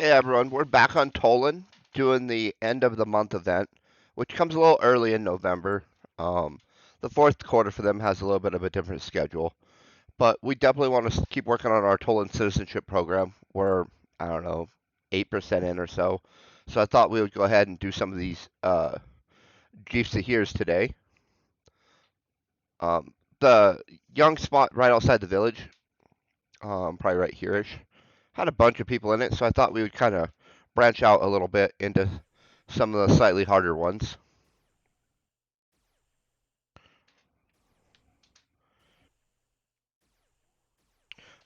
Hey everyone, we're back on Toulan doing the end of the month event, which comes a little early in November. Um, the fourth quarter for them has a little bit of a different schedule, but we definitely want to keep working on our Toulan Citizenship Program. We're, I don't know, 8% in or so. So I thought we would go ahead and do some of these Jeef Zaheres today. The young spot right outside the village, probably right here-ish, had a bunch of people in it, so I thought we would kind of branch out a little bit into some of the slightly harder ones.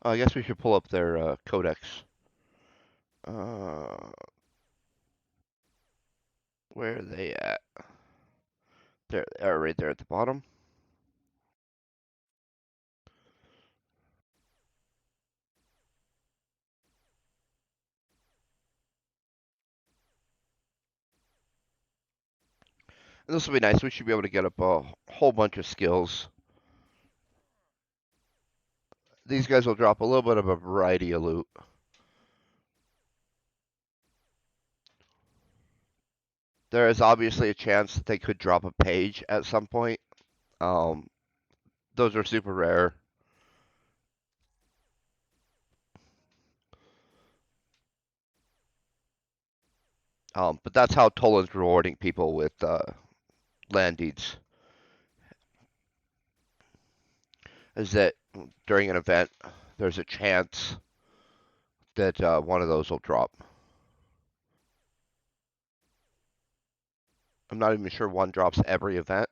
I guess we should pull up their Codex. Uh, where are they at? There, they are right there at the bottom. And this will be nice. We should be able to get up a whole bunch of skills. These guys will drop a little bit of a variety of loot. There is obviously a chance that they could drop a page at some point. Um, those are super rare. But that's how Tolan's rewarding people with land deeds. Is that during an event, there's a chance that one of those will drop. I'm not even sure one drops every event,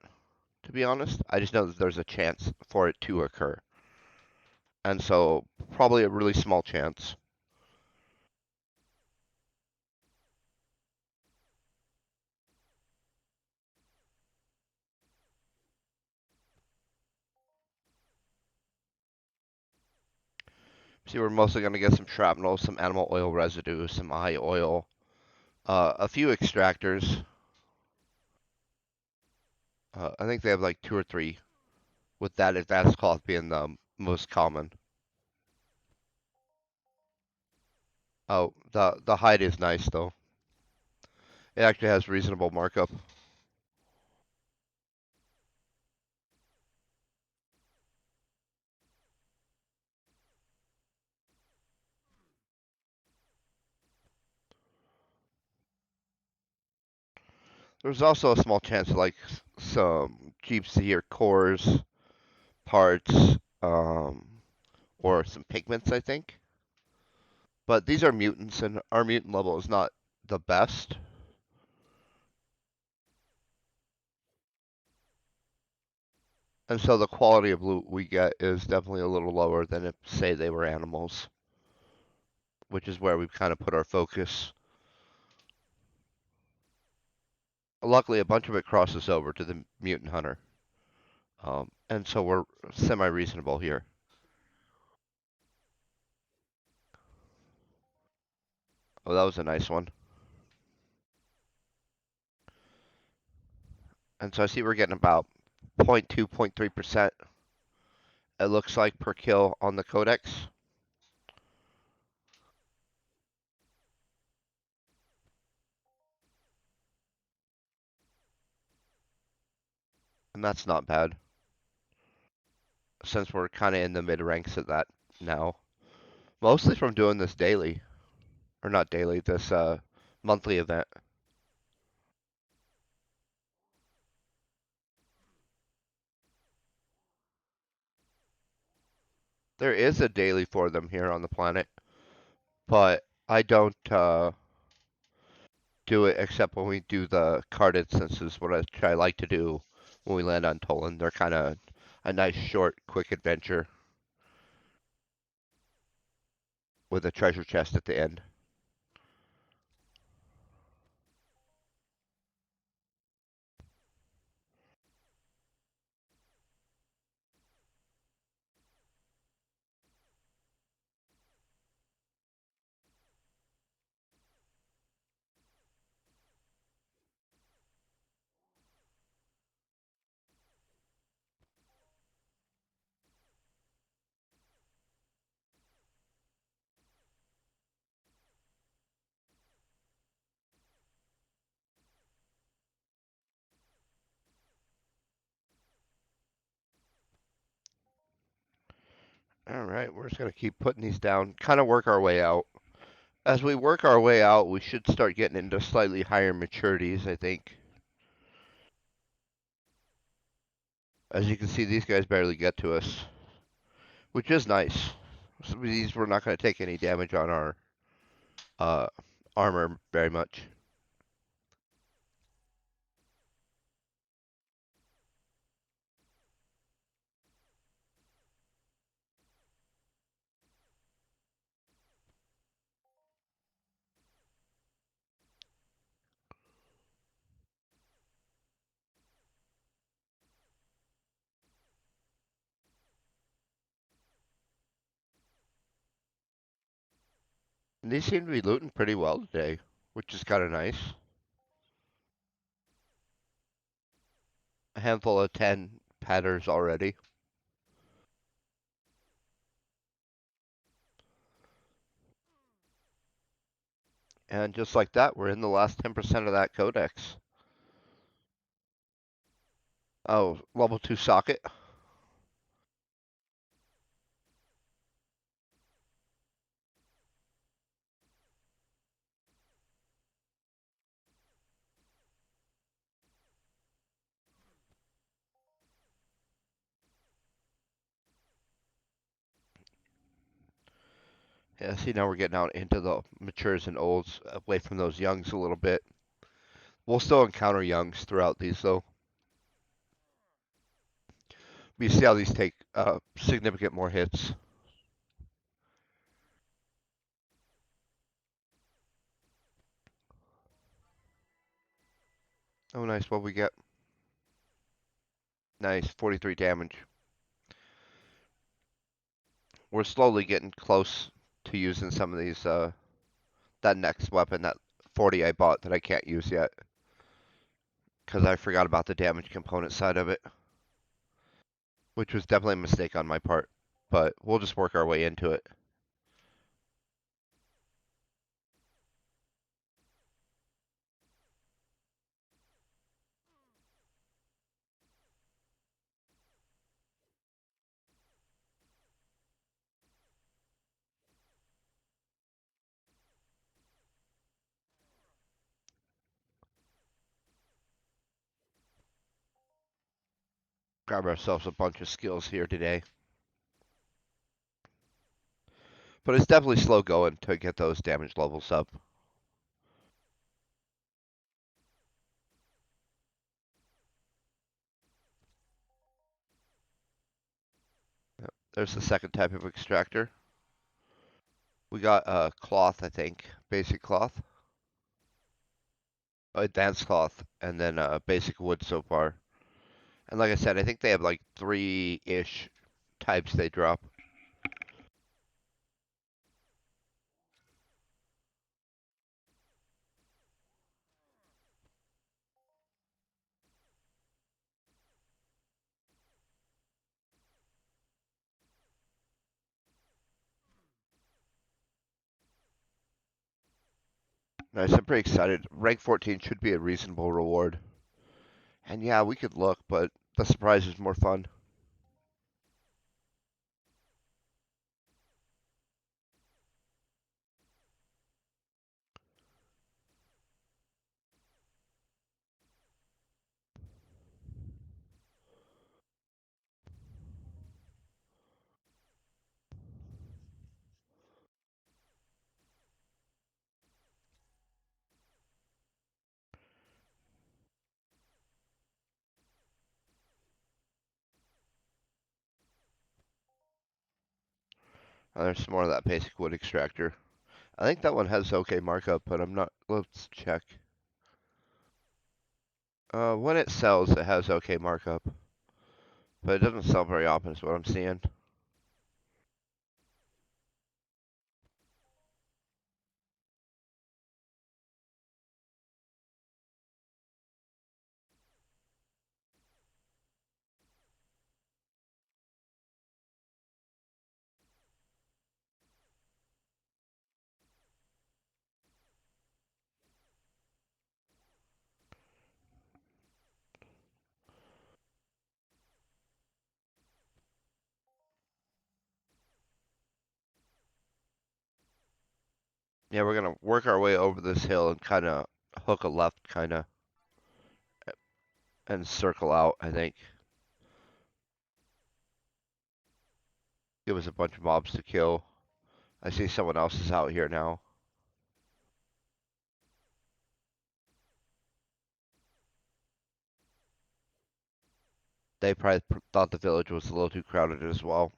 to be honest. I just know that there's a chance for it to occur. And so, probably a really small chance. See, we're mostly going to get some shrapnel, some animal oil residue, some eye oil, a few extractors. I think they have like 2 or 3, with that advanced cloth being the most common. Oh, the hide is nice though. It actually has reasonable markup. There's also a small chance of like some Jeef Zaher cores, parts, um, or some pigments, I think. But these are mutants, and our mutant level is not the best. And so the quality of loot we get is definitely a little lower than if, say, they were animals, which is where we've kind of put our focus. Luckily, a bunch of it crosses over to the mutant hunter. And so we're semi-reasonable here. Oh, that was a nice one. And so I see we're getting about 0.2, 0.3%, it looks like, per kill on the Codex. And that's not bad, since we're kind of in the mid ranks of that now. Mostly from doing this daily, or not daily, this monthly event. There is a daily for them here on the planet, but I don't do it except when we do the card instances, what I like to do when we land on Tolan. They're kind of a nice, short, quick adventure with a treasure chest at the end. All right, we're just gonna keep putting these down, kind of work our way out. As we work our way out, we should start getting into slightly higher maturities, I think. As you can see, these guys barely get to us, which is nice. So these we're not going to take any damage on our uh, armor very much. And these seem to be looting pretty well today, which is kind of nice. A handful of 10 patters already. And just like that, we're in the last 10% of that codex. Oh, level 2 socket. Yeah, see, now we're getting out into the matures and olds, away from those youngs a little bit. We'll still encounter youngs throughout these, though. You see how these take significant more hits. Oh, nice. What we get? Nice. 43 damage. We're slowly getting close to using some of these, that next weapon, that 40 I bought that I can't use yet. Because I forgot about the damage component side of it. Which was definitely a mistake on my part. But we'll just work our way into it. Grab ourselves a bunch of skills here today. But it's definitely slow going to get those damage levels up. Yep. There's the second type of extractor. We got cloth, I think. Basic cloth. Advanced cloth. And then basic wood so far. And like I said, I think they have like 3-ish types they drop. Nice, I'm pretty excited. Rank 14 should be a reasonable reward. And yeah, we could look, but the surprise is more fun. There's some more of that basic wood extractor. I think that one has okay markup, but I'm not. Let's check. When it sells, it has okay markup, but it doesn't sell very often, is what I'm seeing. Yeah, we're gonna work our way over this hill and kind of hook a left, kind of, and circle out. I think give us a bunch of mobs to kill. I see someone else is out here now. They probably thought the village was a little too crowded as well.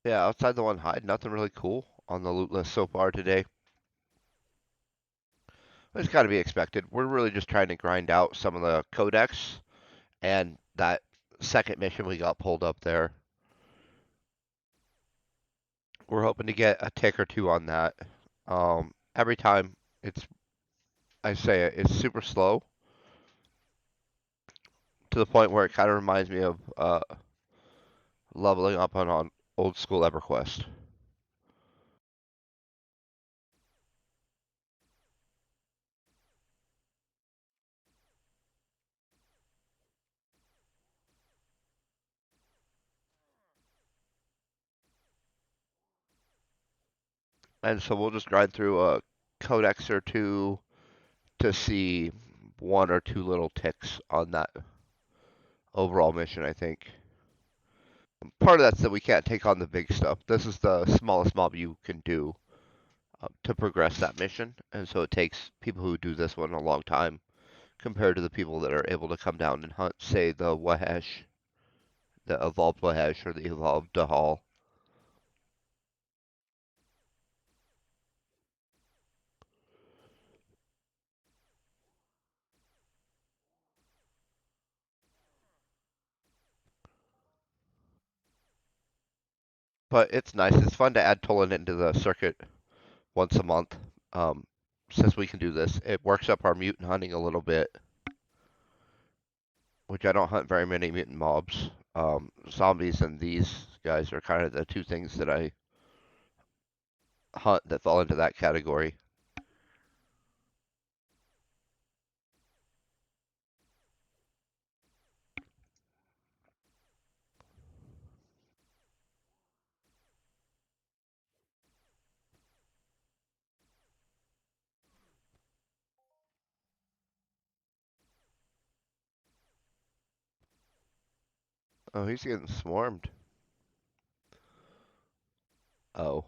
Yeah, outside the one hide, nothing really cool on the loot list so far today. It's got to be expected. We're really just trying to grind out some of the Codex and that second mission we got pulled up there. We're hoping to get a tick or two on that. Every time it's, I say it, it's super slow to the point where it kind of reminds me of leveling up on old school EverQuest. And so we'll just grind through a Codex or two to see one or two little ticks on that overall mission, I think. Part of that's that we can't take on the big stuff. This is the smallest mob you can do to progress that mission, and so it takes people who do this one a long time compared to the people that are able to come down and hunt, say, the Wahesh, the evolved Wahesh, or the evolved Dahal. But it's nice. It's fun to add Toulan into the circuit once a month. Um, since we can do this, it works up our mutant hunting a little bit, which I don't hunt very many mutant mobs. Zombies and these guys are kind of the two things that I hunt that fall into that category. Oh, he's getting swarmed. Oh,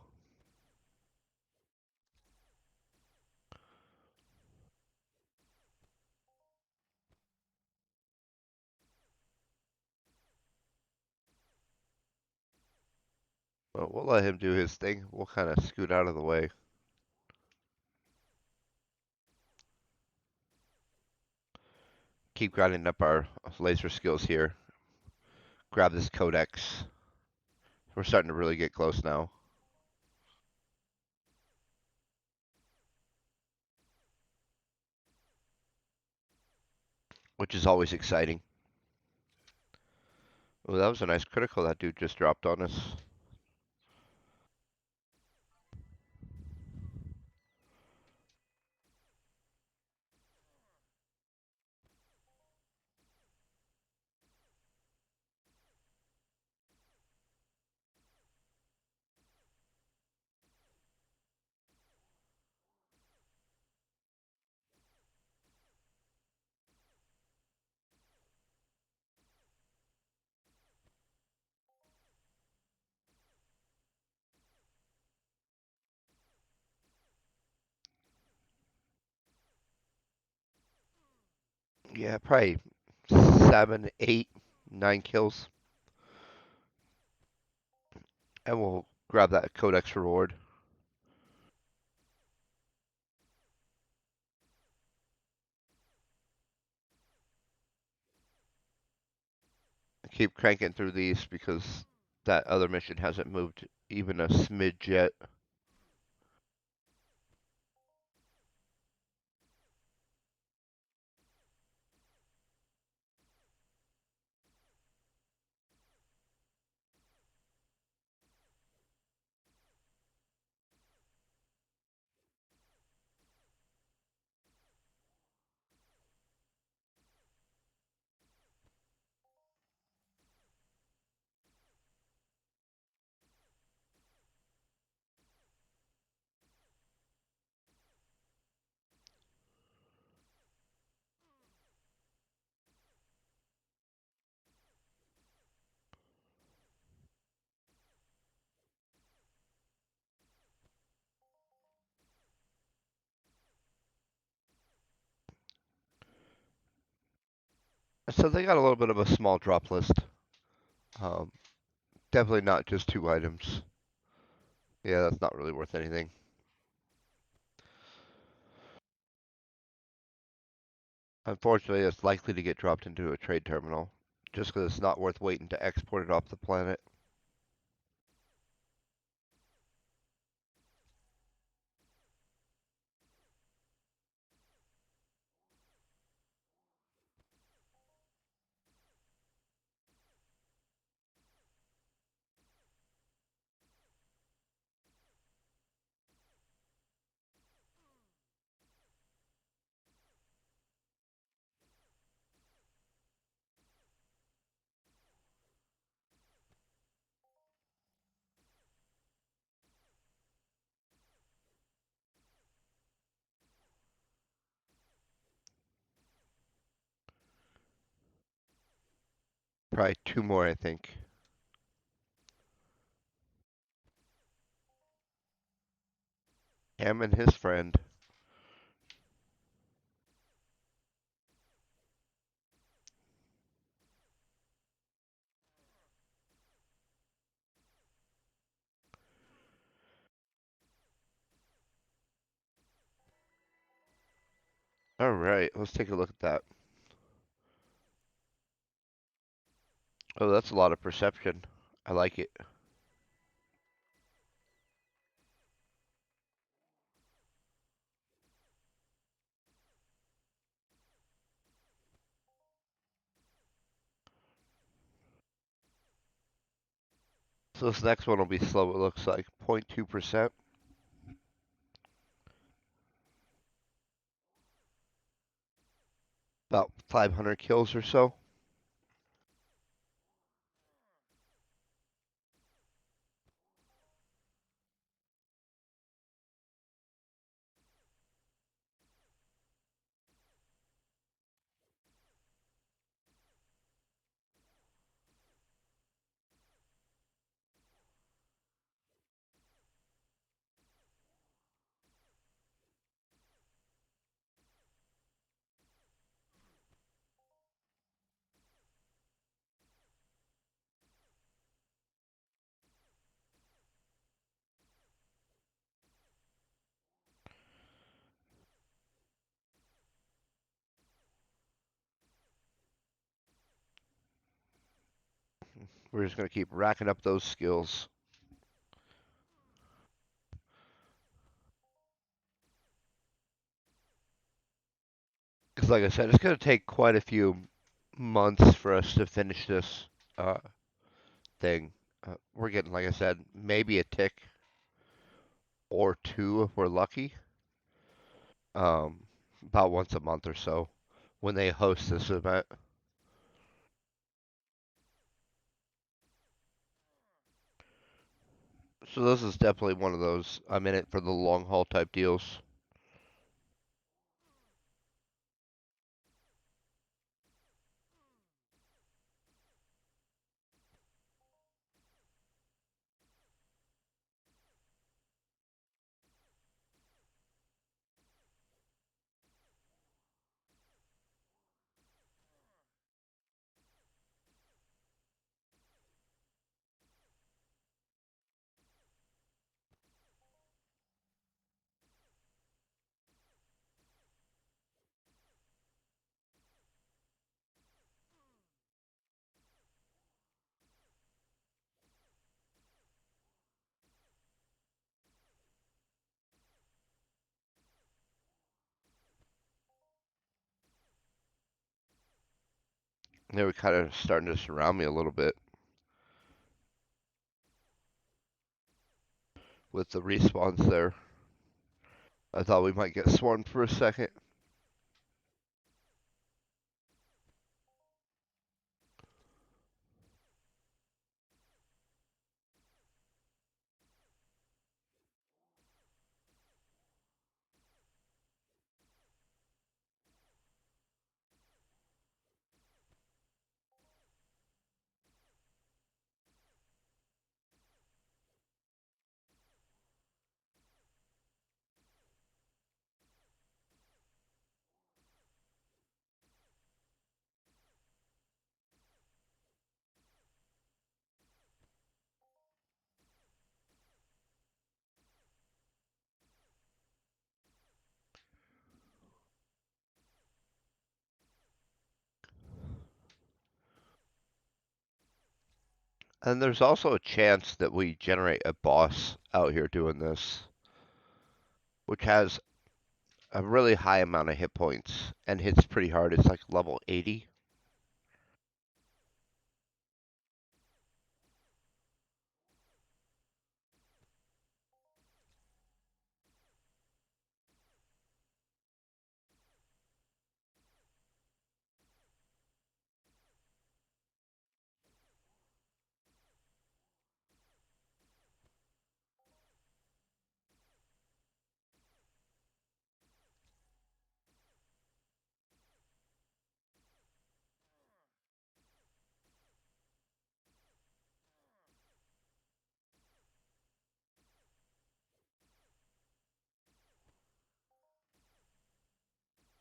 well, we'll let him do his thing. We'll kind of scoot out of the way. Keep grinding up our laser skills here. Grab this Codex. We're starting to really get close now, which is always exciting. Oh, that was a nice critical that dude just dropped on us. Yeah, probably 7, 8, 9 kills. And we'll grab that Codex reward. Keep cranking through these because that other mission hasn't moved even a smidge yet. So they got a little bit of a small drop list. Um, Definitely not just 2 items. Yeah, that's not really worth anything. Unfortunately, it's likely to get dropped into a trade terminal, just because it's not worth waiting to export it off the planet. Probably 2 more, I think. Him and his friend. All right, let's take a look at that. Oh, that's a lot of perception. I like it. So this next one will be slow, it looks like. 0.2%. About 500 kills or so. We're just going to keep racking up those skills. Because like I said, it's going to take quite a few months for us to finish this uh, thing. We're getting, like I said, maybe a tick or two if we're lucky. Um, about once a month or so when they host this event. So this is definitely one of those I'm in it for the long haul type deals. They were kind of starting to surround me a little bit with the respawns there. I thought we might get swarmed for a second. And there's also a chance that we generate a boss out here doing this, which has a really high amount of hit points and hits pretty hard. It's like level 80.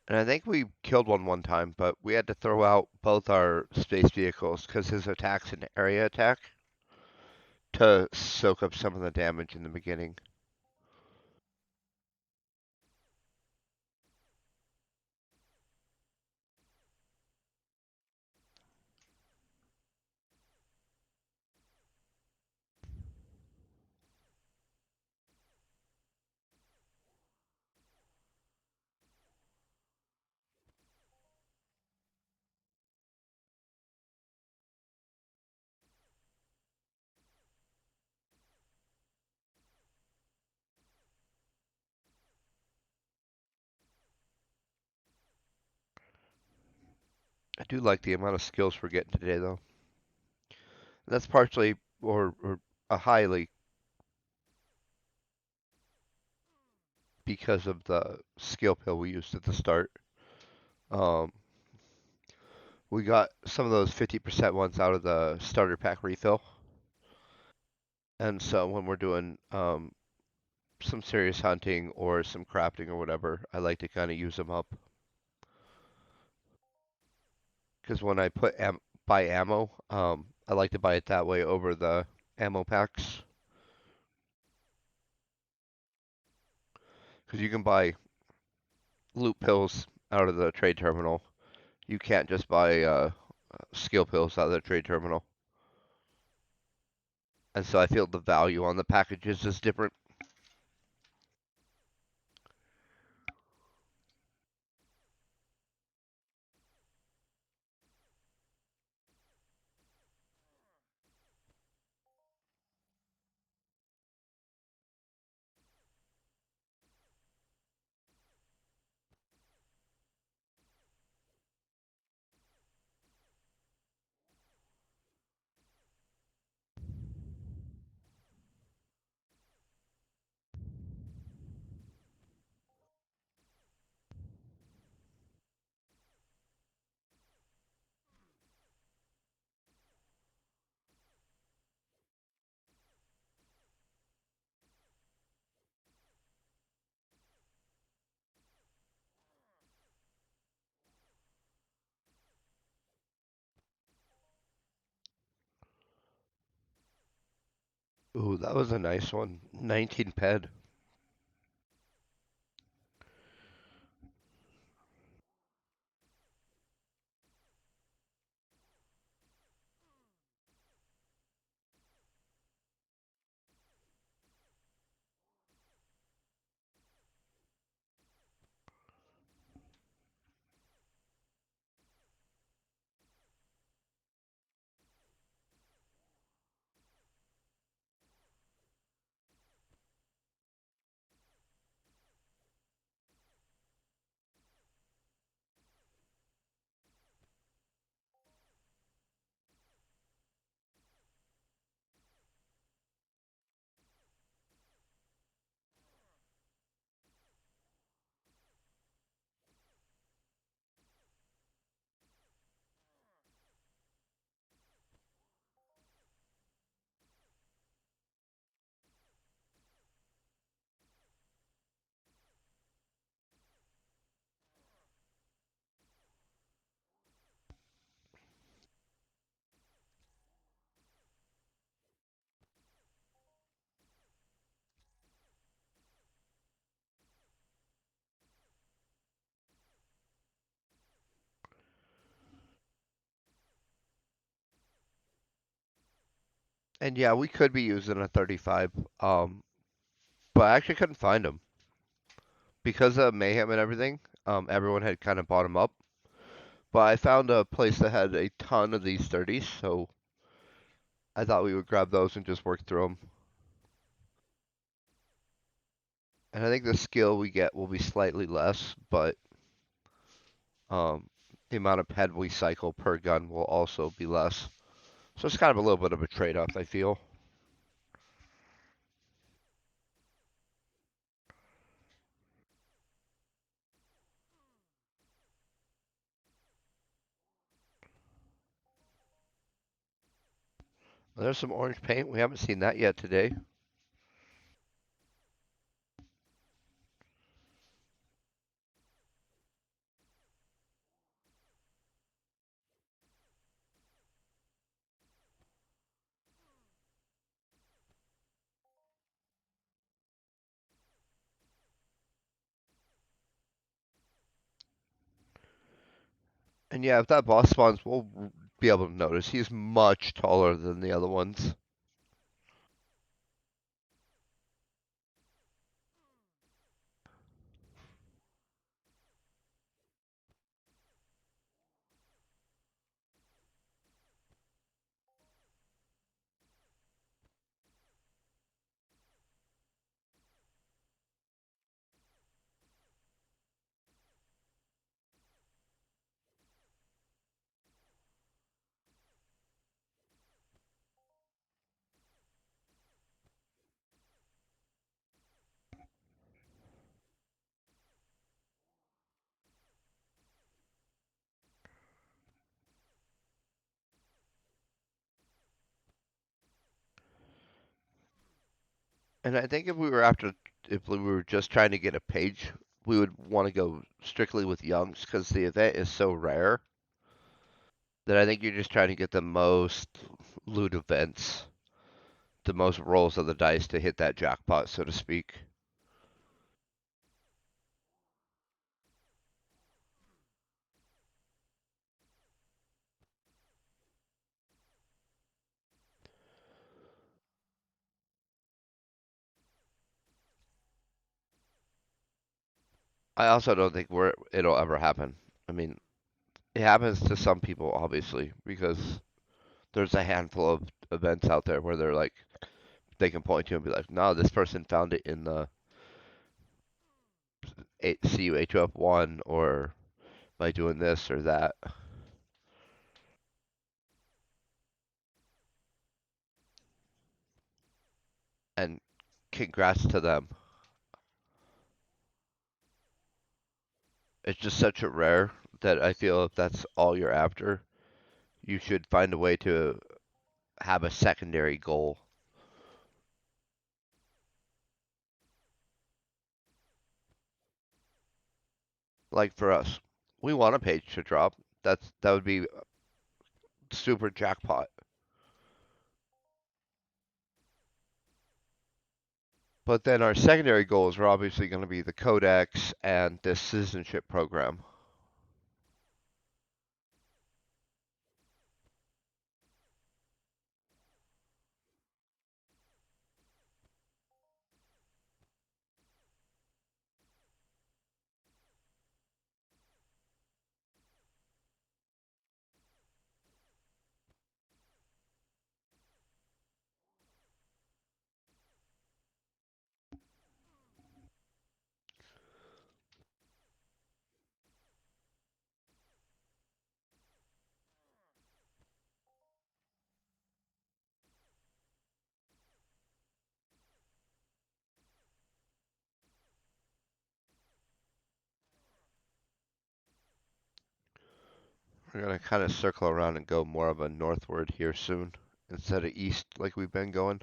And I think we killed one time, but we had to throw out both our space vehicles because his attack's an area attack to soak up some of the damage in the beginning. I do like the amount of skills we're getting today, though. And that's partially, or a highly, because of the skill pill we used at the start. Um, we got some of those 50% ones out of the starter pack refill. And so when we're doing some serious hunting or some crafting or whatever, I like to kind of use them up. Because when I buy ammo, I like to buy it that way over the ammo packs. Because you can buy loot pills out of the trade terminal. You can't just buy skill pills out of the trade terminal. And so I feel the value on the packages is different. Ooh, that was a nice one. 19 ped. And yeah, we could be using a 35, but I actually couldn't find them because of mayhem and everything. Everyone had kind of bought them up, but I found a place that had a ton of these 30s, so I thought we would grab those and just work through them. And I think the skill we get will be slightly less, but um, the amount of head we cycle per gun will also be less. So it's kind of a little bit of a trade-off, I feel. There's some orange paint. We haven't seen that yet today. And yeah, if that boss spawns, we'll be able to notice. He's much taller than the other ones. And I think if we were just trying to get a page, we would want to go strictly with youngs because the event is so rare that I think you're just trying to get the most loot events, the most rolls of the dice to hit that jackpot, so to speak. I also don't think it'll ever happen. I mean, it happens to some people, obviously, because there's a handful of events out there where they're like, they can point to and be like, no, this person found it in the CUHF1 or by doing this or that. And congrats to them. It's just such a rare that I feel if that's all you're after, you should find a way to have a secondary goal. Like for us, we want a page to drop. That would be super jackpot. But then our secondary goals are obviously going to be the Codex and this citizenship program. We're going to kind of circle around and go more of a northward here soon instead of east like we've been going.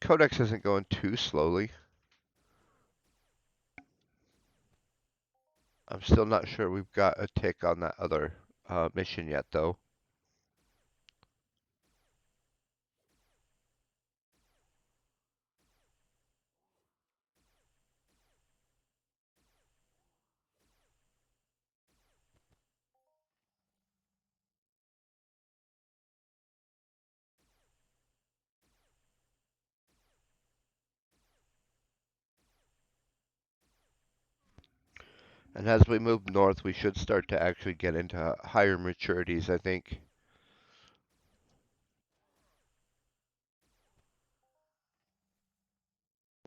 Codex isn't going too slowly. I'm still not sure we've got a tick on that other mission yet, though. And as we move north, we should start to actually get into higher maturities, I think.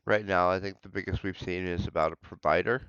Right now, I think the biggest we've seen is about a provider.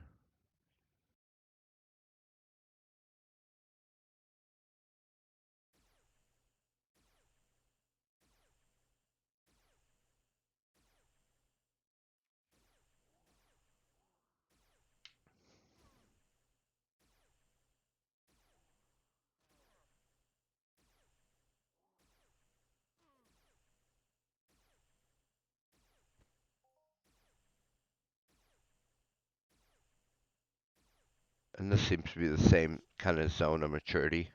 And this seems to be the same kind of zone of maturity.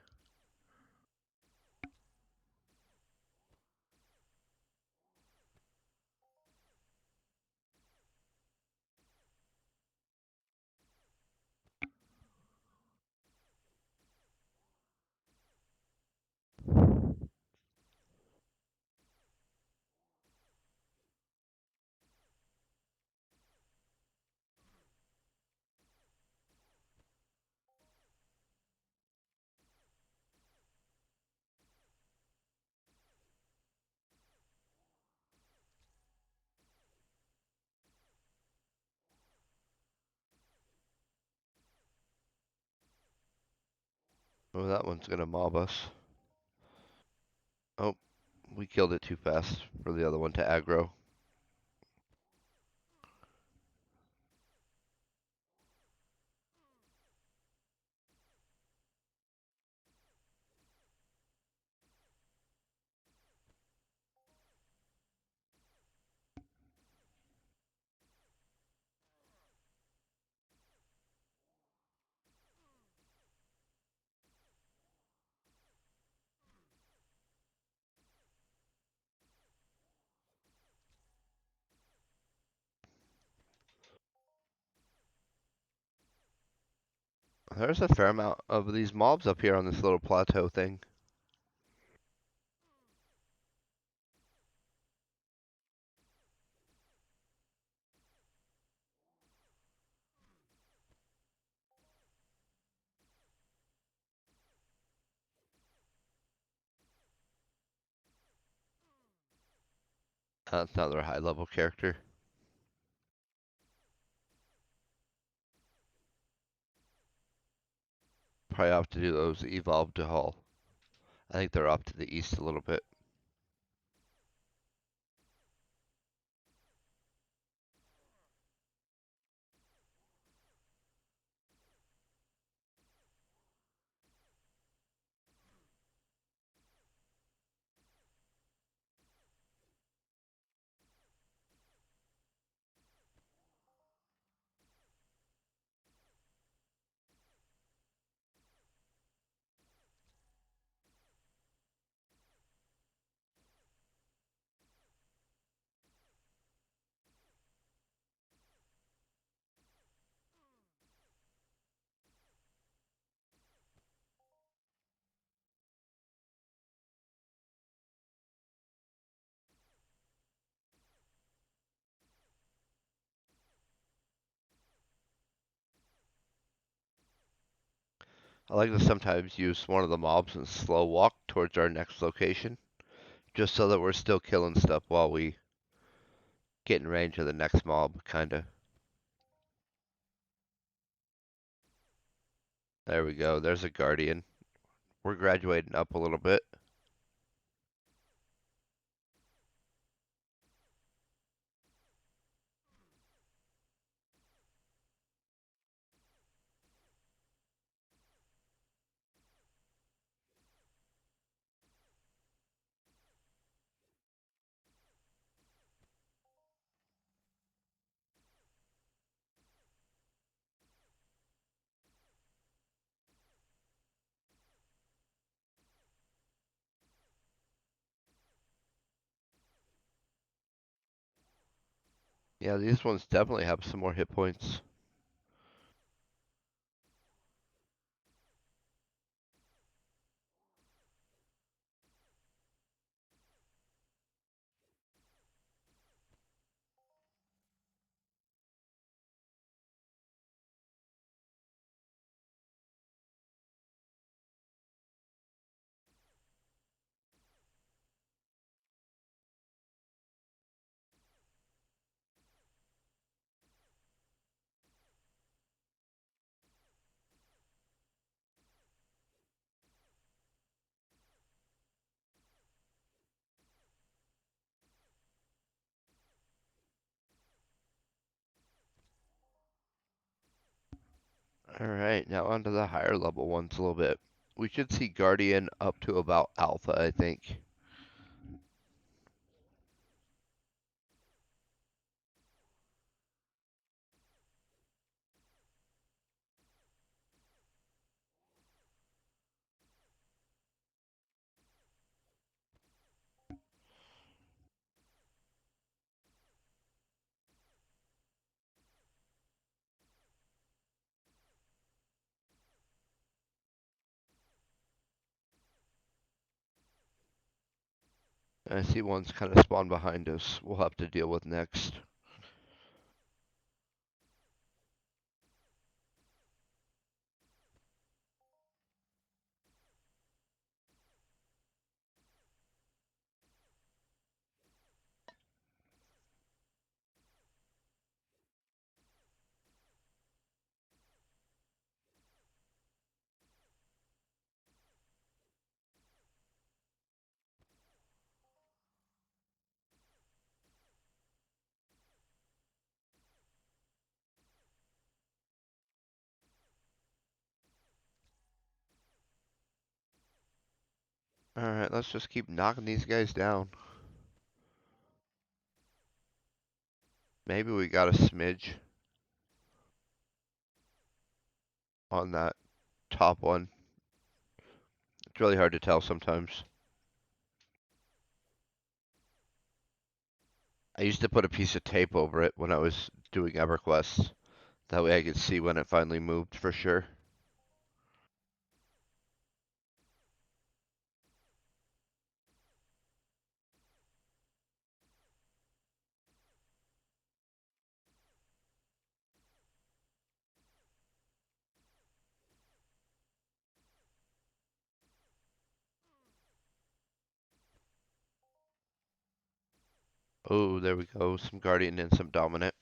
Oh, that one's gonna mob us. Oh, we killed it too fast for the other one to aggro. There's a fair amount of these mobs up here on this little plateau thing. That's another high level character. Probably have to do those evolve to hull. I think they're up to the east a little bit. I like to sometimes use one of the mobs and slow walk towards our next location, just so that we're still killing stuff while we get in range of the next mob, kinda. There we go, there's a guardian. We're graduating up a little bit. Yeah, these ones definitely have some more hit points. Alright, now onto the higher level ones a little bit. We should see Guardian up to about Alpha, I think. I see one's kind of spawned behind us. We'll have to deal with next. Alright, let's just keep knocking these guys down. Maybe we got a smidge on that top one. It's really hard to tell sometimes. I used to put a piece of tape over it when I was doing EverQuest. That way I could see when it finally moved for sure. Oh, there we go. Some Guardian and some Dominant.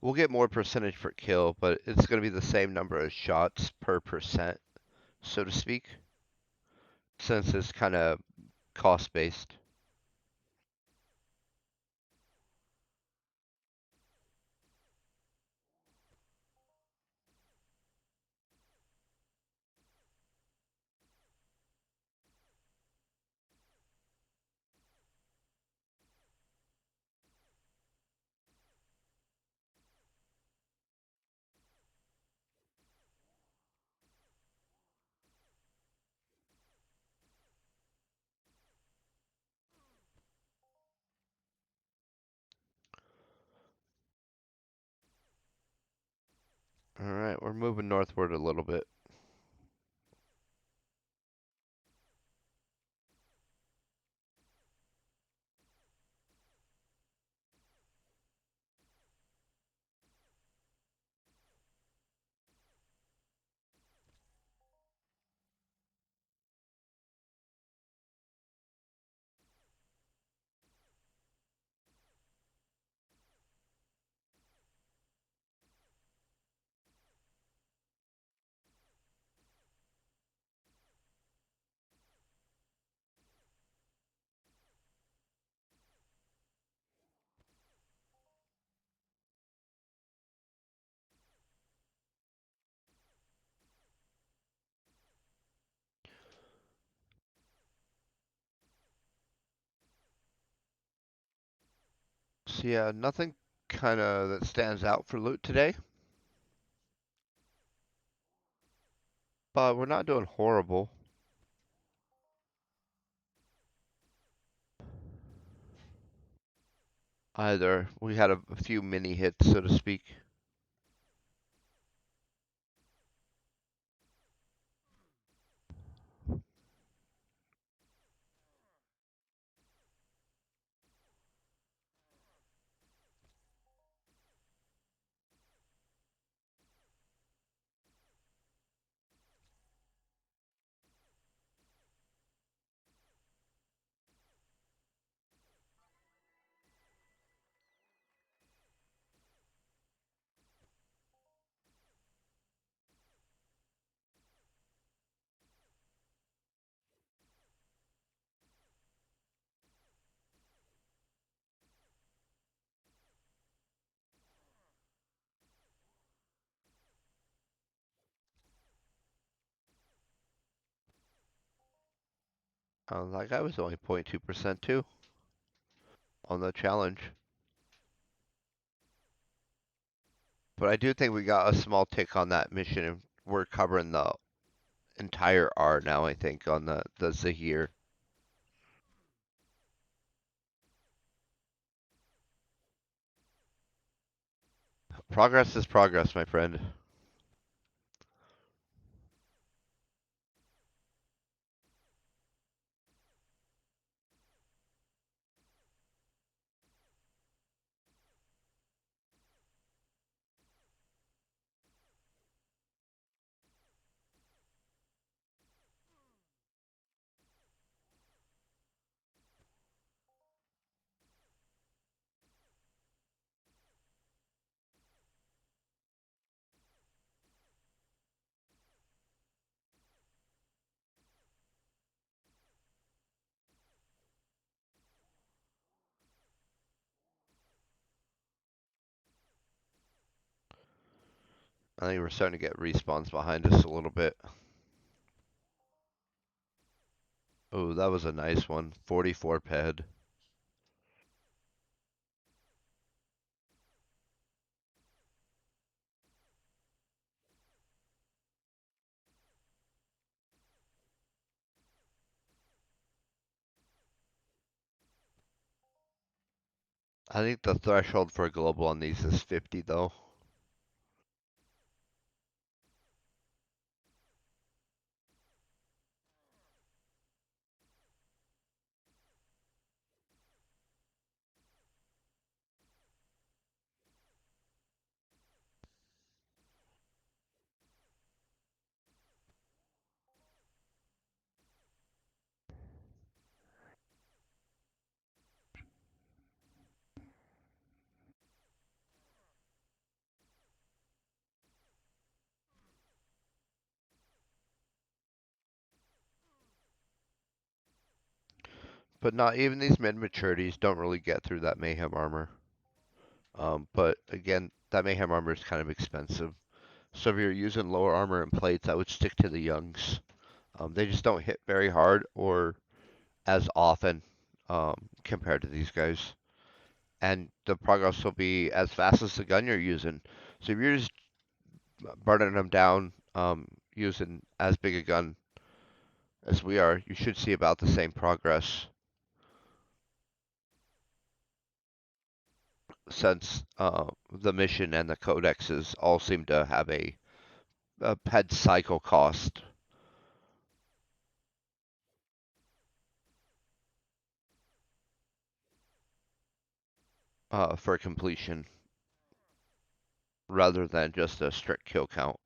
We'll get more percentage per kill, but it's going to be the same number of shots per percent, so to speak, since it's kind of cost based. Alright, we're moving northward a little bit. So yeah, nothing kind of that stands out for loot today, but we're not doing horrible. either. We had a few mini hits, so to speak. That guy was only 0.2% too on the challenge. But I do think we got a small tick on that mission, and we're covering the entire R now, I think, on the Zaher. Progress is progress, my friend. I think we're starting to get respawns behind us a little bit. Oh, that was a nice one. 44 ped. I think the threshold for a global on these is 50 though. But not even these mid maturities don't really get through that mayhem armor. But again, that mayhem armor is kind of expensive. So if you're using lower armor and plates, I would stick to the youngs. They just don't hit very hard or as often compared to these guys. And the progress will be as fast as the gun you're using. So if you're just burning them down using as big a gun as we are, you should see about the same progress. Since the mission and the codexes all seem to have a ped cycle cost for completion rather than just a strict kill count.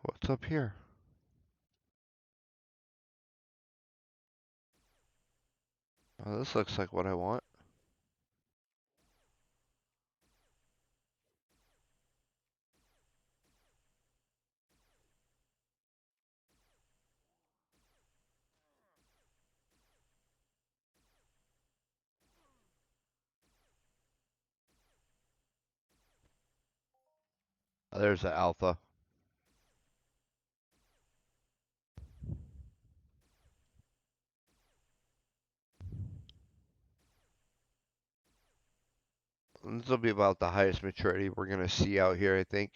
What's up here? Oh, this looks like what I want. There's the alpha. This will be about the highest maturity we're going to see out here, I think.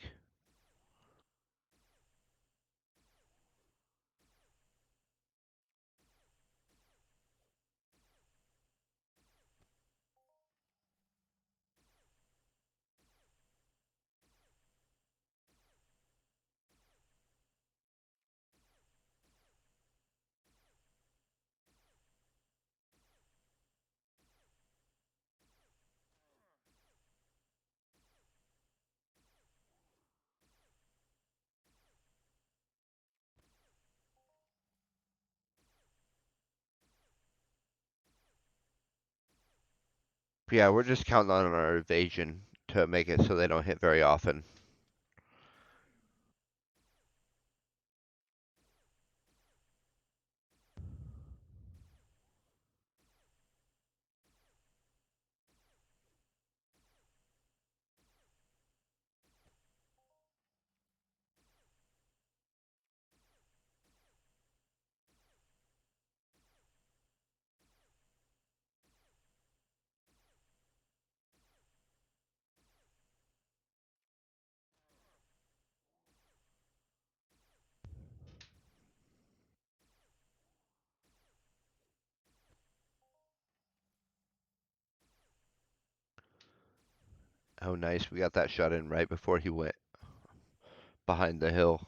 Yeah, we're just counting on our evasion to make it so they don't hit very often. Oh, nice. We got that shot in right before he went behind the hill.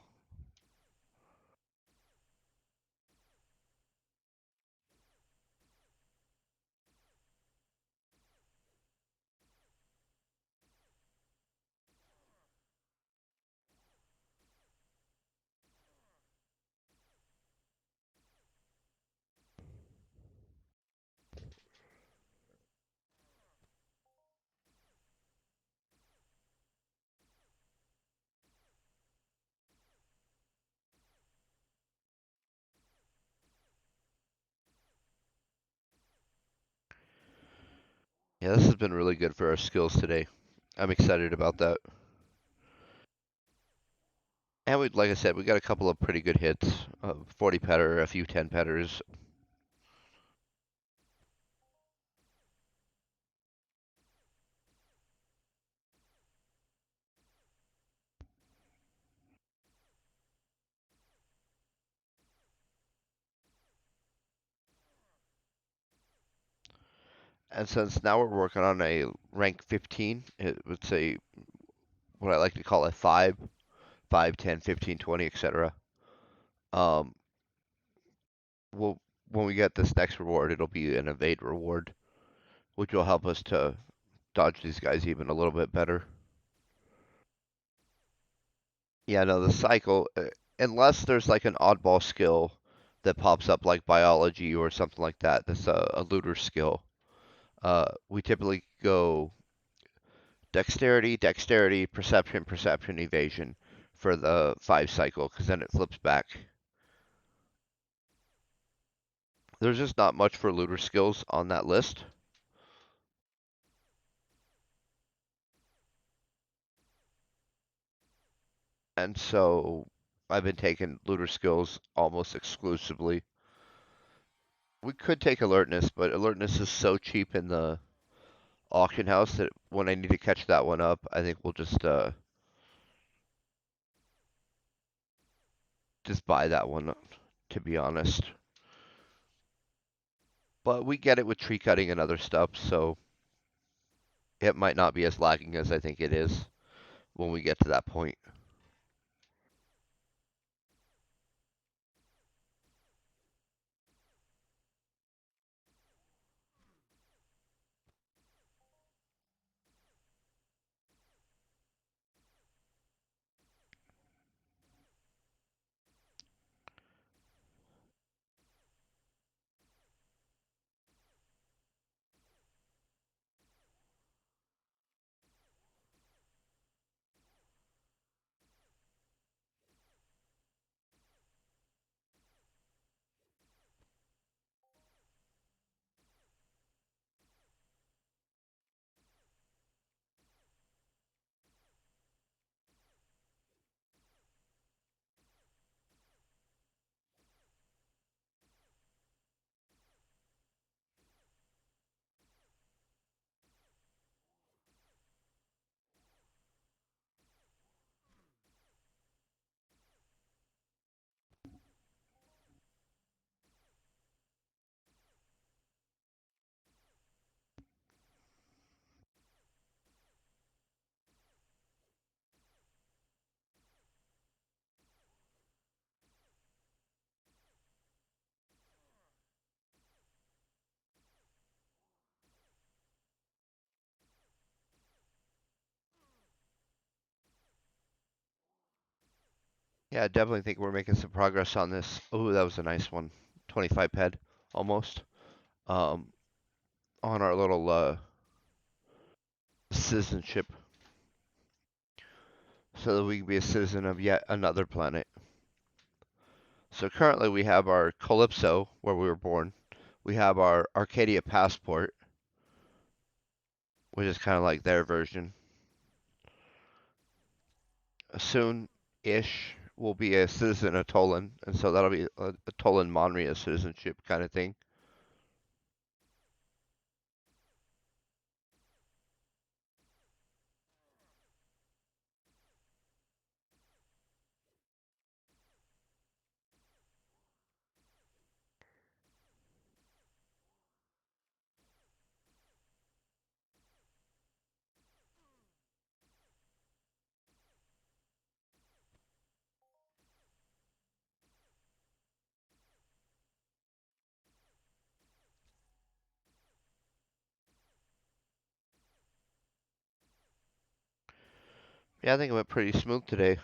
Yeah, this has been really good for our skills today. I'm excited about that. And we, like I said, we got a couple of pretty good hits. 40 petter, a few 10 petters. And since now we're working on a rank 15, it would say what I like to call a 5, 5, 10, 15, 20, etc. Um, we'll, when we get this next reward, it'll be an evade reward, which will help us to dodge these guys even a little bit better. Yeah, no, the cycle, unless there's like an oddball skill that pops up like biology or something like that, that's a looter skill. We typically go dexterity, dexterity, perception, perception, evasion for the 5 cycle, because then it flips back. There's just not much for looter skills on that list. And so I've been taking looter skills almost exclusively. We could take alertness, but alertness is so cheap in the auction house that when I need to catch that one up, I think we'll just buy that one, to be honest. But we get it with tree cutting and other stuff, so it might not be as lacking as I think it is when we get to that point. Yeah, I definitely think we're making some progress on this. Oh, that was a nice one. 25 ped, almost. Um, on our little citizenship, so that we can be a citizen of yet another planet. So currently we have our Calypso, where we were born. We have our Arcadia passport, which is kind of like their version. Soon-ish, we'll be a citizen of Toulan, and so that'll be a Toulan Monria citizenship kind of thing. Yeah, I think it went pretty smooth today.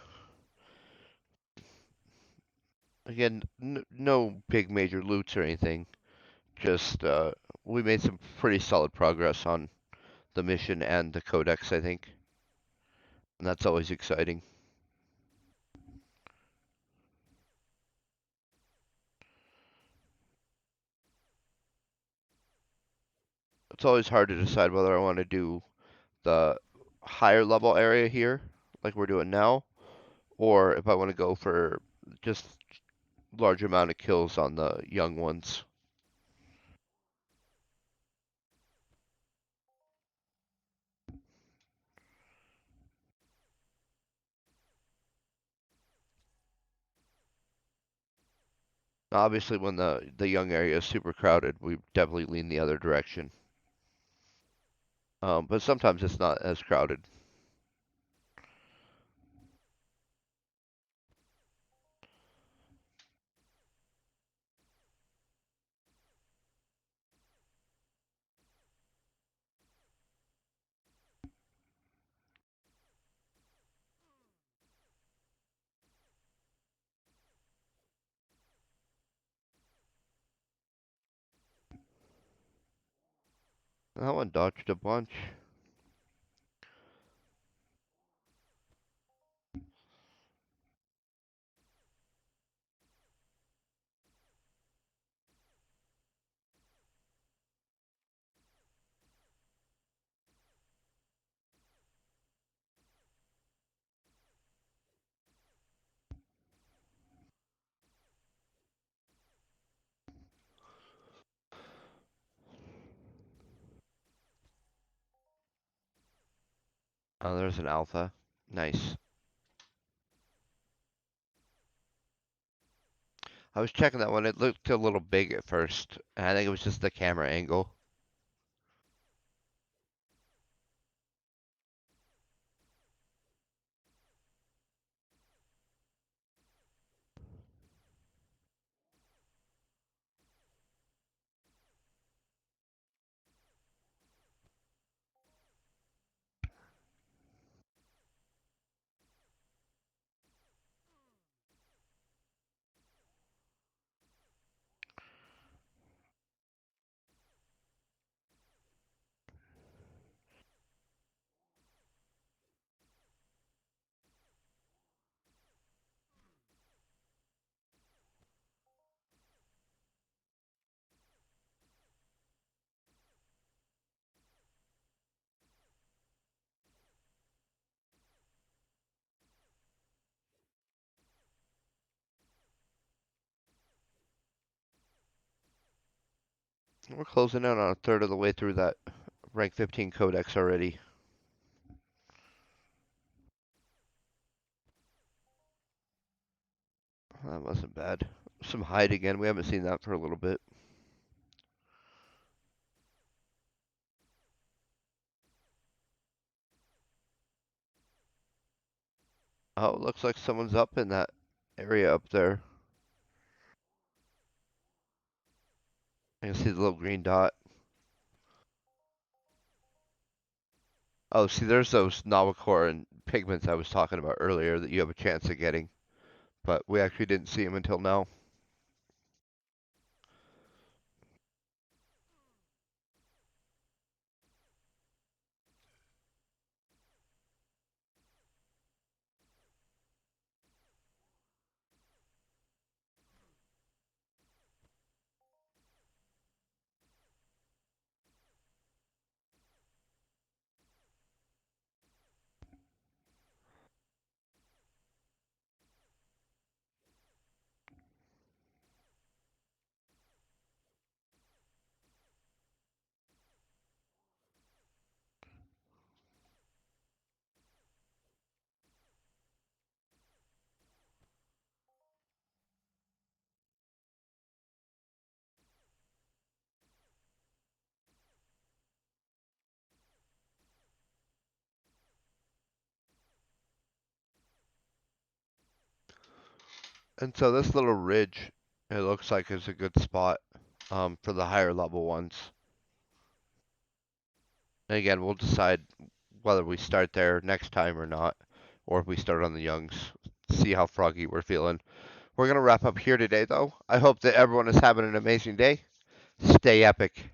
Again, no big major loots or anything. Just we made some pretty solid progress on the mission and the Codex, I think, and that's always exciting. It's always hard to decide whether I want to do the higher level area here, like we're doing now, or if I want to go for just large amount of kills on the young ones. Obviously, when the young area is super crowded, we definitely lean the other direction. But sometimes it's not as crowded. That one dodged a bunch. Oh, there's an alpha. Nice. I was checking that one. It looked a little big at first. And I think it was just the camera angle. We're closing in on a third of the way through that rank 15 codex already. That wasn't bad. Some hide again. We haven't seen that for a little bit. Oh, it looks like someone's up in that area up there. I can see the little green dot. Oh, see, there's those Navacor and pigments I was talking about earlier that you have a chance of getting but we actually didn't see him until now. And so this little ridge, it looks like is a good spot for the higher level ones. And again, we'll decide whether we start there next time or not, or if we start on the youngs. See how froggy we're feeling. We're gonna wrap up here today, though. I hope that everyone is having an amazing day. Stay epic.